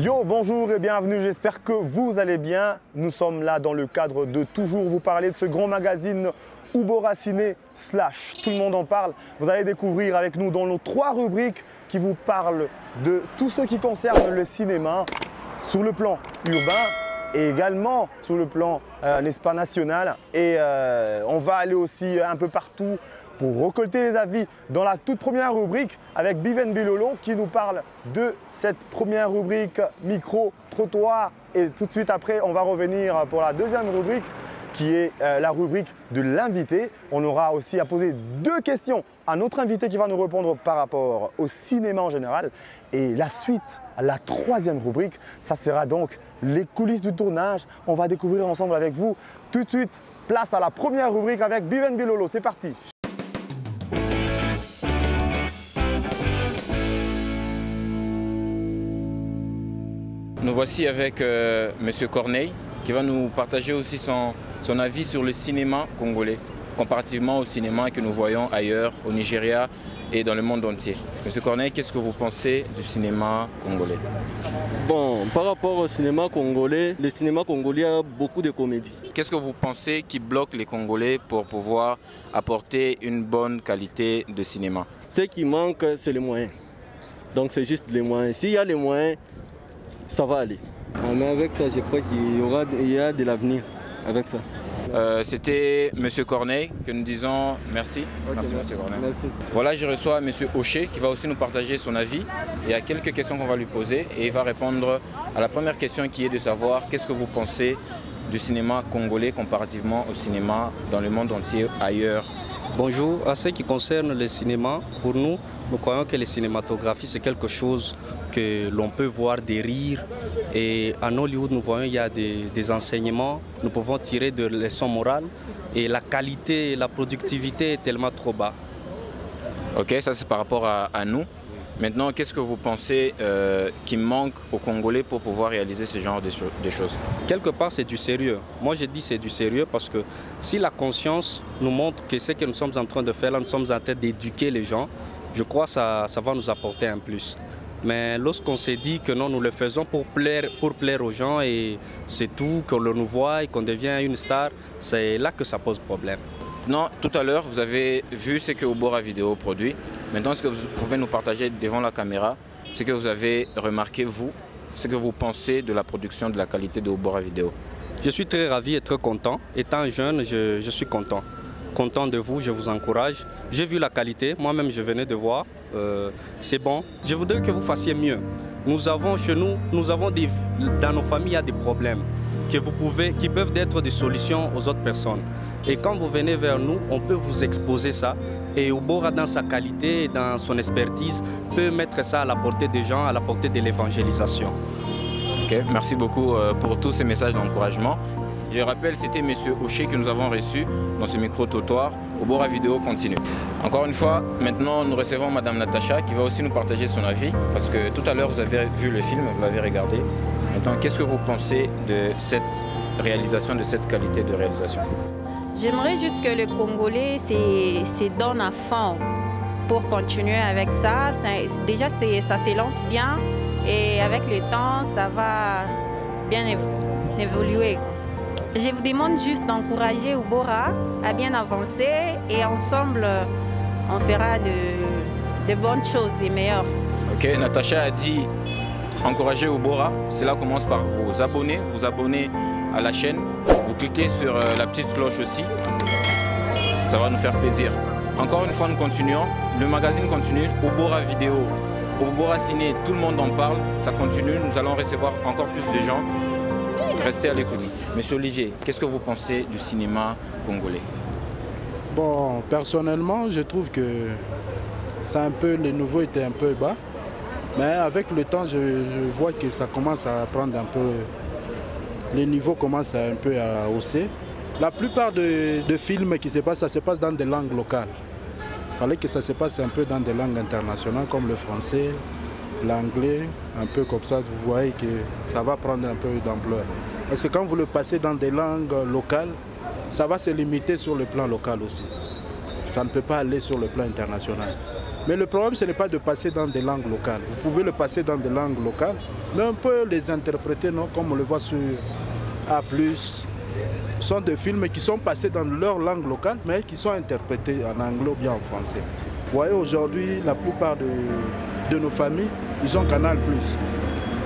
Yo, bonjour et bienvenue, j'espère que vous allez bien. Nous sommes là dans le cadre de toujours vous parler de ce grand magazine Ubora Ciné / Tout le monde en parle. Vous allez découvrir avec nous dans nos 3 rubriques qui vous parlent de tout ce qui concerne le cinéma sur le plan urbain et également sur le plan n'est-ce pas, national. Et on va aller aussi un peu partout pour récolter les avis dans la toute première rubrique avec Biven Bilolo qui nous parle de cette première rubrique micro-trottoir. Et tout de suite après, on va revenir pour la deuxième rubrique qui est la rubrique de l'invité. On aura aussi à poser 2 questions à notre invité qui va nous répondre par rapport au cinéma en général. Et la suite, la 3e rubrique, ça sera donc les coulisses du tournage. On va découvrir ensemble avec vous. Tout de suite, place à la première rubrique avec Biven Bilolo. C'est parti! Nous voici avec Monsieur Corneille qui va nous partager aussi son avis sur le cinéma congolais comparativement au cinéma que nous voyons ailleurs, au Nigeria et dans le monde entier. Monsieur Corneille, qu'est-ce que vous pensez du cinéma congolais? Bon, par rapport au cinéma congolais, le cinéma congolais a beaucoup de comédies. Qu'est-ce que vous pensez qui bloque les Congolais pour pouvoir apporter une bonne qualité de cinéma? Ce qui manque, c'est les moyens. Donc c'est juste les moyens. S'il y a les moyens, ça va aller. Mais avec ça, je crois qu'il y a de l'avenir avec ça. C'était M. Corneille que nous disons merci. Okay, merci M. Corneille. Merci. Voilà, je reçois M. Hoché qui va aussi nous partager son avis. Il y a quelques questions qu'on va lui poser et il va répondre à la première question qui est de savoir qu'est-ce que vous pensez du cinéma congolais comparativement au cinéma dans le monde entier ailleurs. Bonjour, à ce qui concerne le cinéma, pour nous, nous croyons que la cinématographie c'est quelque chose que l'on peut voir des rires et en Hollywood nous voyons il y a des enseignements, nous pouvons tirer des leçons morales et la qualité, la productivité est tellement trop bas. Ok, ça c'est par rapport à nous. Maintenant, qu'est-ce que vous pensez qui manque aux Congolais pour pouvoir réaliser ce genre de choses? Quelque part, c'est du sérieux. Moi, je dis c'est du sérieux parce que si la conscience nous montre que ce que nous sommes en train de faire, là, nous sommes en train d'éduquer les gens, je crois que ça va nous apporter un plus. Mais lorsqu'on s'est dit que non, nous le faisons pour plaire aux gens et c'est tout, qu'on nous voit et qu'on devient une star, c'est là que ça pose problème. Non, tout à l'heure, vous avez vu ce que Ubora Vidéo produit. Maintenant, ce que vous pouvez nous partager devant la caméra, ce que vous avez remarqué, vous, ce que vous pensez de la production, de la qualité de Ubora Vidéo. Je suis très ravi et très content. Étant jeune, je suis content. Content de vous, je vous encourage. J'ai vu la qualité, moi-même je venais de voir. C'est bon. Je voudrais que vous fassiez mieux. Nous avons chez nous, dans nos familles, il y a des problèmes qui peuvent être des solutions aux autres personnes. Et quand vous venez vers nous, on peut vous exposer ça. Et Ubora, dans sa qualité et dans son expertise, peut mettre ça à la portée des gens, à la portée de l'évangélisation. Okay. Merci beaucoup pour tous ces messages d'encouragement. Je rappelle, c'était M. Hoché que nous avons reçu dans ce micro-trottoir. Ubora Vidéo continue. Encore une fois, maintenant, nous recevons Mme Natacha qui va aussi nous partager son avis. Parce que tout à l'heure, vous avez vu le film, vous l'avez regardé. Maintenant, qu'est-ce que vous pensez de cette réalisation, de cette qualité de réalisation? J'aimerais juste que le Congolais se donne à fond pour continuer avec ça. Déjà, ça s'élance bien et avec le temps, ça va bien évoluer. Je vous demande juste d'encourager Ubora à bien avancer et ensemble, on fera de bonnes choses et meilleures. Ok, Natacha a dit encourager Ubora, cela commence par vous abonner à la chaîne. Vous cliquez sur la petite cloche aussi, ça va nous faire plaisir. Encore une fois, nous continuons, le magazine continue, Ubora Vidéo, Ubora Ciné, tout le monde en parle, ça continue, nous allons recevoir encore plus de gens. Restez à l'écoute. Monsieur Olivier, qu'est-ce que vous pensez du cinéma congolais? Bon, personnellement, je trouve que le niveau était un peu bas, mais avec le temps, je vois que ça commence à prendre un peu. Le niveau commence un peu à hausser. La plupart de films qui se passent, ça se passe dans des langues locales. Il fallait que ça se passe un peu dans des langues internationales comme le français, l'anglais, un peu comme ça. Vous voyez que ça va prendre un peu d'ampleur. Parce que quand vous le passez dans des langues locales, ça va se limiter sur le plan local aussi. Ça ne peut pas aller sur le plan international. Mais le problème, ce n'est pas de passer dans des langues locales. Vous pouvez le passer dans des langues locales, mais on peut les interpréter, non, comme on le voit sur A+. Ce sont des films qui sont passés dans leur langue locale, mais qui sont interprétés en anglais ou bien en français. Vous voyez, aujourd'hui, la plupart de nos familles, ils ont Canal+.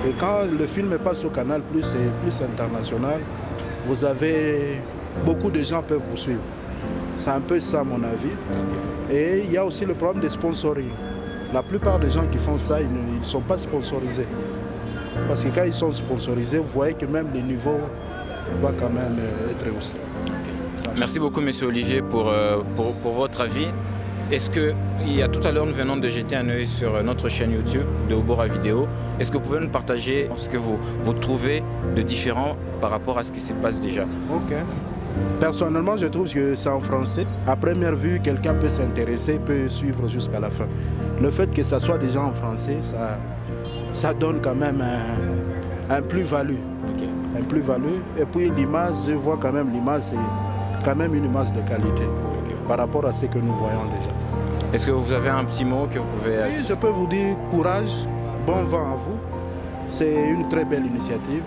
Et quand le film passe au Canal+, c'est plus international, vous avez... Beaucoup de gens peuvent vous suivre. C'est un peu ça, à mon avis. Et il y a aussi le problème des sponsoring. La plupart des gens qui font ça, ils ne sont pas sponsorisés. Parce que quand ils sont sponsorisés, vous voyez que même le niveau va quand même être haussé. Merci beaucoup, monsieur Olivier, pour votre avis. Est-ce que, tout à l'heure, nous venons de jeter un œil sur notre chaîne YouTube de Obora Vidéo. Est-ce que vous pouvez nous partager ce que vous trouvez de différent par rapport à ce qui se passe déjà? Ok. Personnellement, je trouve que c'est en français. À première vue, quelqu'un peut s'intéresser, peut suivre jusqu'à la fin. Le fait que ça soit déjà en français, ça donne quand même un plus-value. Okay. Un plus-value. Et puis l'image, je vois quand même l'image, c'est quand même une image de qualité par rapport à ce que nous voyons déjà. Est-ce que vous avez un petit mot que vous pouvez... Oui, je peux vous dire courage, bon vent à vous. C'est une très belle initiative.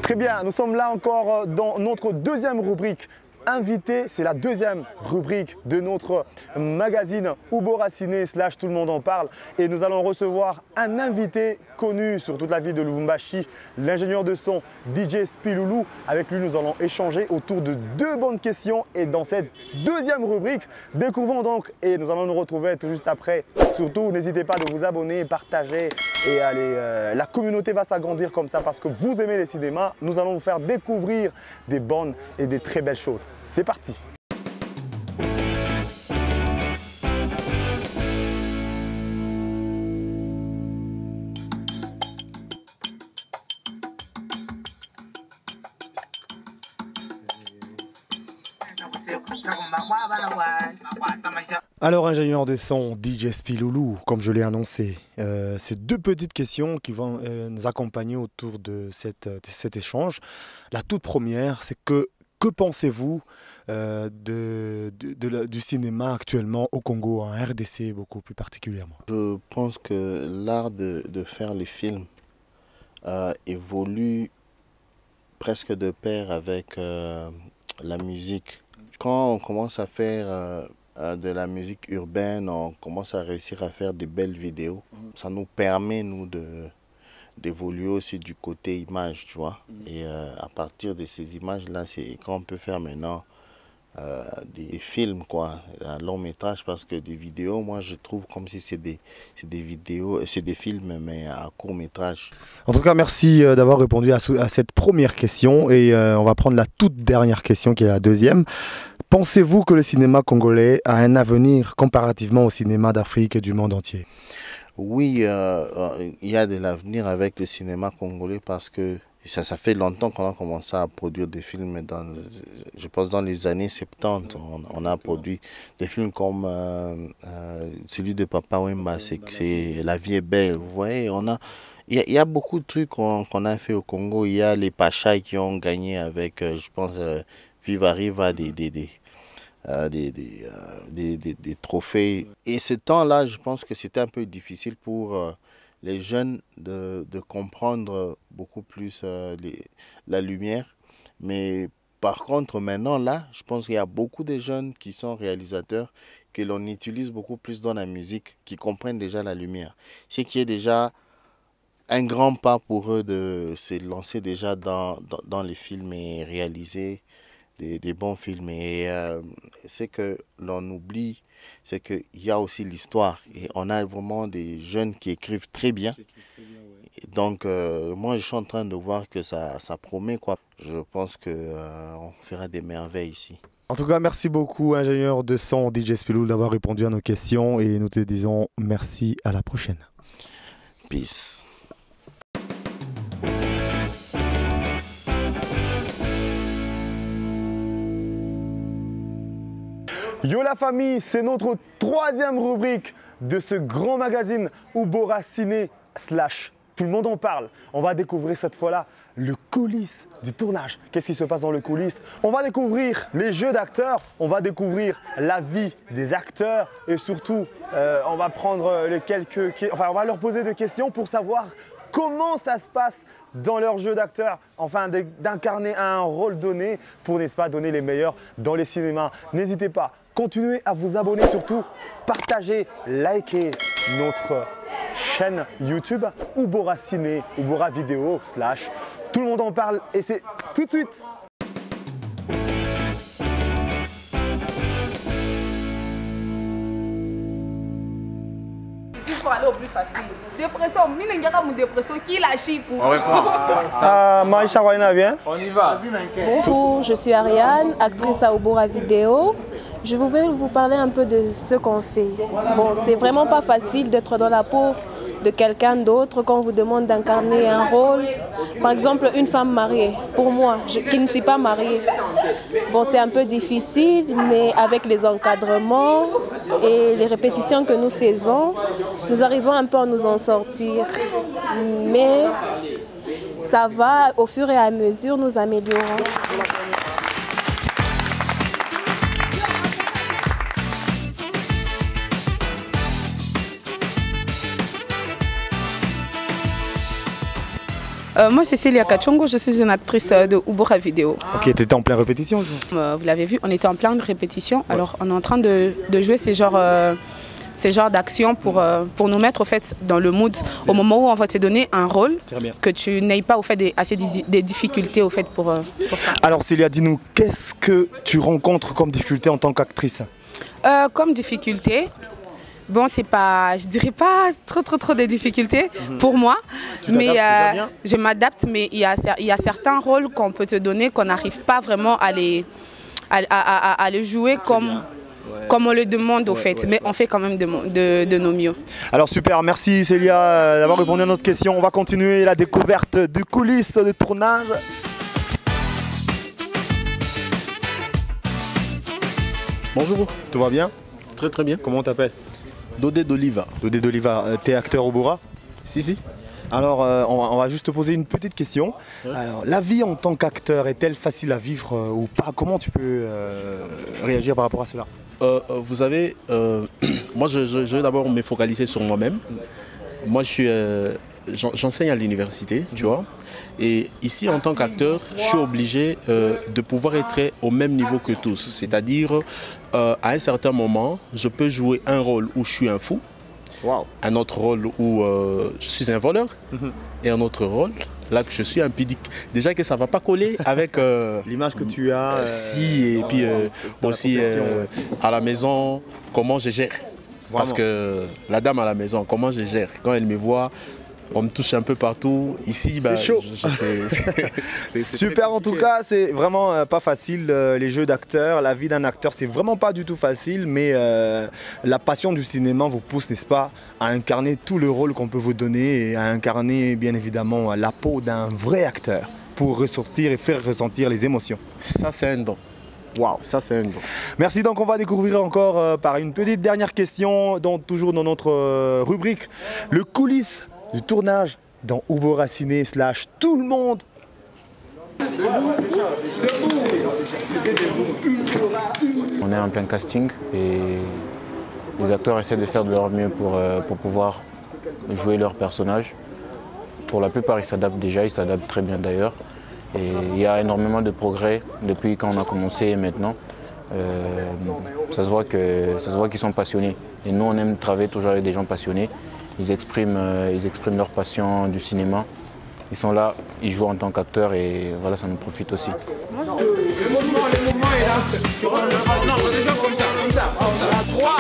Très bien, nous sommes là encore dans notre deuxième rubrique. Invité, c'est la deuxième rubrique de notre magazine Obora Ciné / Tout le monde en parle. Et nous allons recevoir un invité connu sur toute la ville de Lubumbashi, l'ingénieur de son DJ Spiloulou. Avec lui, nous allons échanger autour de 2 bonnes questions. Et dans cette deuxième rubrique, découvrons donc, et nous allons nous retrouver tout juste après. Surtout, n'hésitez pas de vous abonner, partager et allez, la communauté va s'agrandir comme ça parce que vous aimez les cinémas. Nous allons vous faire découvrir des bonnes et des très belles choses. C'est parti! Alors, ingénieur de son, DJ Spiloulou, comme je l'ai annoncé, c'est 2 petites questions qui vont nous accompagner autour de cet échange. La toute première, c'est que pensez-vous du cinéma actuellement au Congo, en RDC beaucoup plus particulièrement? Je pense que l'art de faire les films évolue presque de pair avec la musique. Quand on commence à faire de la musique urbaine, on commence à réussir à faire des belles vidéos. Ça nous permet, nous, d'évoluer aussi du côté image, tu vois. Et à partir de ces images-là, c'est quand on peut faire maintenant des films, quoi, un long métrage, parce que des vidéos, moi je trouve comme si c'est des vidéos, c'est des films, mais à court métrage. En tout cas, merci d'avoir répondu à cette première question et on va prendre la toute dernière question qui est la deuxième. Pensez-vous que le cinéma congolais a un avenir comparativement au cinéma d'Afrique et du monde entier? Oui, il y a de l'avenir avec le cinéma congolais parce que ça fait longtemps qu'on a commencé à produire des films, je pense dans les années 70, on a produit des films comme celui de Papa Wemba, c'est La vie est belle, vous voyez, il y a beaucoup de trucs qu'on a fait au Congo. Il y a les Pachas qui ont gagné avec, je pense, Viva Riva des trophées. Et ce temps-là, je pense que c'était un peu difficile pour les jeunes de comprendre beaucoup plus la lumière. Mais par contre, maintenant, là, je pense qu'il y a beaucoup de jeunes qui sont réalisateurs, que l'on utilise beaucoup plus dans la musique, qui comprennent déjà la lumière. Ce qui est déjà un grand pas pour eux de se lancer déjà dans les films et réaliser des bons films. Et ce que l'on oublie, c'est qu'il y a aussi l'histoire. Et on a vraiment des jeunes qui écrivent très bien. Donc, moi, je suis en train de voir que ça promet, quoi. Je pense qu'on fera des merveilles ici. En tout cas, merci beaucoup, ingénieur de son DJ Spiloulou, d'avoir répondu à nos questions. Et nous te disons merci, à la prochaine. Peace. Yo la famille, c'est notre 3e rubrique de ce grand magazine Obora Ciné / Tout le monde en parle. On va découvrir cette fois-là le coulisses du tournage. Qu'est-ce qui se passe dans le coulisses? On va découvrir les jeux d'acteurs, on va découvrir la vie des acteurs et surtout, on va prendre on va leur poser des questions pour savoir comment ça se passe dans leur jeu d'acteur, enfin d'incarner un rôle donné pour, n'est-ce pas, donner les meilleurs dans les cinémas. N'hésitez pas, continuez à vous abonner, surtout partagez, likez notre chaîne YouTube Ubora Ciné, Ubora Vidéo / Tout le monde en parle et c'est tout de suite. Pour aller au plus facile. Dépression, dépression qui la chic. Maïcha Royna, bien. On y va. Bonjour, je suis Ariane, actrice à Ubora Vidéo. Je vais vous parler un peu de ce qu'on fait. Bon, c'est vraiment pas facile d'être dans la peau de quelqu'un d'autre quand on vous demande d'incarner un rôle. Par exemple, une femme mariée, pour moi, qui ne suis pas mariée. Bon, c'est un peu difficile, mais avec les encadrements et les répétitions que nous faisons, nous arrivons un peu à nous en sortir. Mais ça va, au fur et à mesure, nous améliorons. Moi, c'est Célia Kachongo, je suis une actrice de Ubora Vidéo. Ok, tu étais en pleine répétition. Vous l'avez vu, on était en pleine répétition. Ouais. Alors, on est en train de jouer ces genres d'actions pour nous mettre au fait, dans le mood au moment où on va te donner un rôle que tu n'aies pas au fait, des difficultés au fait, pour ça. Alors Célia, dis-nous, qu'est-ce que tu rencontres comme difficulté en tant qu'actrice? Comme difficulté, bon, c'est pas, je dirais pas trop de difficultés pour moi, mais je m'adapte. Mais il y a certains rôles qu'on peut te donner qu'on n'arrive pas vraiment à les jouer comme on le demande au fait, mais on fait quand même de nos mieux. Alors super, merci Célia d'avoir répondu à notre question. On va continuer la découverte du coulisses de tournage. Bonjour. Tout va bien? Très très bien. Comment on t'appelle? Dodé d'Oliva. Dodé d'Oliva, t'es acteur au Ubora? Si. Alors, on va juste te poser une petite question. Ouais. Alors, la vie en tant qu'acteur est-elle facile à vivre ou pas? Comment tu peux réagir par rapport à cela? Vous savez, moi je vais d'abord me focaliser sur moi-même. Moi j'enseigne à l'université, tu vois. Et ici en tant qu'acteur, je suis obligé de pouvoir être au même niveau que tous. C'est-à-dire, à un certain moment, je peux jouer un rôle où je suis un fou. Wow. Un autre rôle où je suis un voleur et un autre rôle là que je suis un pudique. Déjà que ça ne va pas coller avec l'image que tu as. Et puis aussi à la maison, comment je gère. Vraiment. Parce que la dame à la maison, comment je gère. Quand elle me voit, on me touche un peu partout. Ici, c'est chaud. C'est super en tout cas, c'est vraiment pas facile les jeux d'acteurs. La vie d'un acteur, c'est vraiment pas du tout facile, mais la passion du cinéma vous pousse, n'est-ce pas, à incarner tout le rôle qu'on peut vous donner et à incarner bien évidemment la peau d'un vrai acteur pour ressortir et faire ressentir les émotions. Ça, c'est un don. Wow. Ça, c'est un don. Merci, donc on va découvrir encore par une petite dernière question, toujours dans notre rubrique, le coulisses du tournage dans Ubora Ciné / Tout le monde. On est en plein casting et les acteurs essaient de faire de leur mieux pour pouvoir jouer leur personnage. Pour la plupart, ils s'adaptent déjà, ils s'adaptent très bien d'ailleurs. Et il y a énormément de progrès depuis quand on a commencé et maintenant. Ça se voit qu'ils sont passionnés. Et nous, on aime travailler toujours avec des gens passionnés. Ils expriment leur passion du cinéma. Ils sont là, ils jouent en tant qu'acteurs et voilà, ça nous profite aussi. Le mouvement est là. Non, comme ça. 3,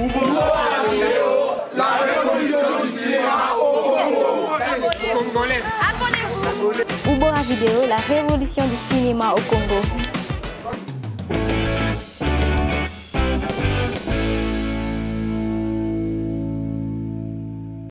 Ubora Vidéo, la révolution du cinéma au Congo. Abonnez-vous. Ubora Vidéo, la révolution du cinéma au Congo.